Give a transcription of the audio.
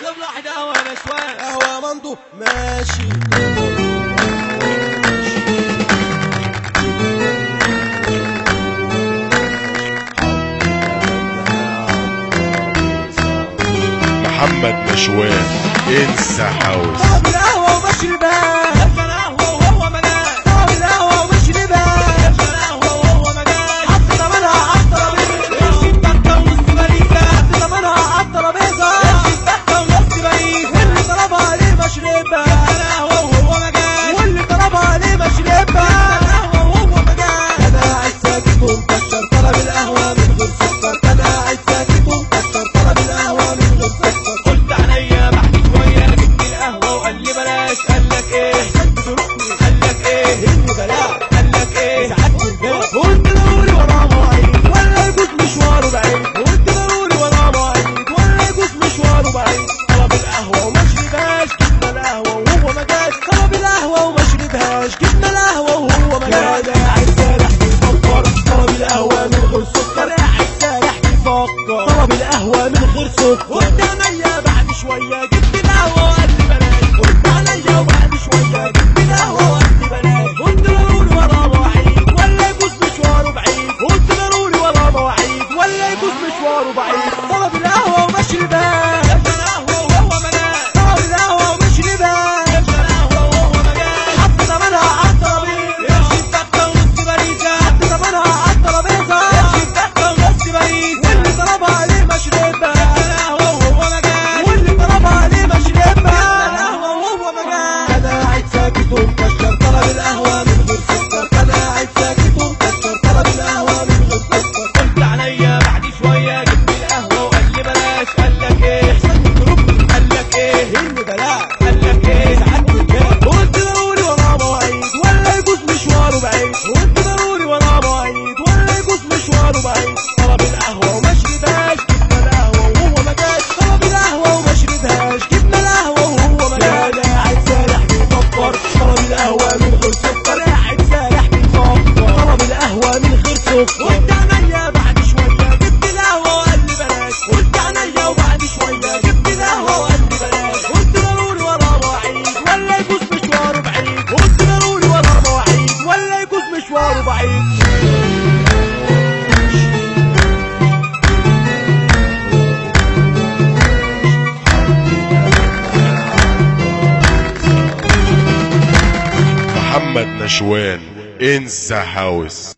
اطلب واحد قهوة نشوان قهوة مندو ماشي. محمد نشوان انسى هاوس. طلب القهوة ومشربها يبقى القهوة وهو مجال. طلب القهوة ومشربها يبقى القهوة وهو مجال. حط ثمنها على الترابيزة امشي ببكة ونص بريزة. حط ثمنها على الترابيزة امشي ببكة ونص بريزة. واللي طلبها عليه مشربها يبقى القهوة وهو مجال. واللي طلبها عليه مشربها. القهوة وهو مجال. انا قاعد ساكت ومكشر طلب القهوة من غير سكر. انا قاعد ساكت ومكشر طلب القهوة من غير سكر. قلت عينيا بعد شوية جبت القهوة وقال لي بلاش. قال لك ايه؟ قال لك ايه؟ اني بلاش قال لك ايه؟ ساعات البيت قلت ضروري وراه مواعيد ولا يجوز مشواره بعيد. قلت ضروري وراه مواعيد ولا يجوز مشواره بعيد. طلب القهوة وما شربهاش جبنا القهوة وهو ما جاش. طلب القهوة وما شربهاش جبنا القهوة وهو ما جاش. قاعد سارح بيفكر طلب القهوة من غير سكر. قاعد سارح بيفكر طلب القهوة من غير سكر. قلت عينيا بعد شوية جبت القهوة وقال لي بلاش. قلت عينيا وبعد شوية جبت القهوة وقال لي بلاش. قلت ضروري وراه مواعيد ولا يجوز مشواره بعيد. قلت ضروري وراه مواعيد ولا يجوز مشواره بعيد. طلب القهوة وما شربهاش. يبقى القهوة وهو مجال. طلب القهوة وما شربهاش. يبقى القهوة وهو مجال. حط ثمنها على الترابيزة امشي ببكة ونص بريزة. حط ثمنها على الترابيزة امشي ببكة ونص بريزة. واللي طلبها عليه مشربها. القهوة وهو مجال. واللي طلبها عليه مشربها. القهوة وهو مجال. انا قاعد ساكت ومكشر طلب القهوة من غير سكر. انا قاعد ساكت ومكشر طلب القهوة من غير سكر. قلت عينيا بعد شوية جبت القهوة وقال لي بلاش. قال لك ايه؟ قال لك ايه؟ اني بلاش قال لك ايه؟ ساعات البيت قلت ضروري وراه مواعيد ولا يجوز مشواره بعيد. قلت ضروري وراه مواعيد ولا يجوز مشواره بعيد. طلب القهوة وما شربهاش جبنا القهوة وهو ما جاش. طلب القهوة وما شربهاش جبنا القهوة وهو ما جاش. قاعد سارح بيفكر طلب القهوة من غير سكر. قاعد سارح بيفكر طلب القهوة من غير سكر. قلت عينيا بعد شوية جبت القهوة وقال لي بلاش. قلت عينيا وبعد شوية جبت القهوة وقال لي بلاش. قلت ضروري وراه مواعيد ولا يجوز مشواره بعيد. قلت ضروري وراه مواعيد ولا يجوز مشواره بعيد. محمد نشوان انسى هاوس.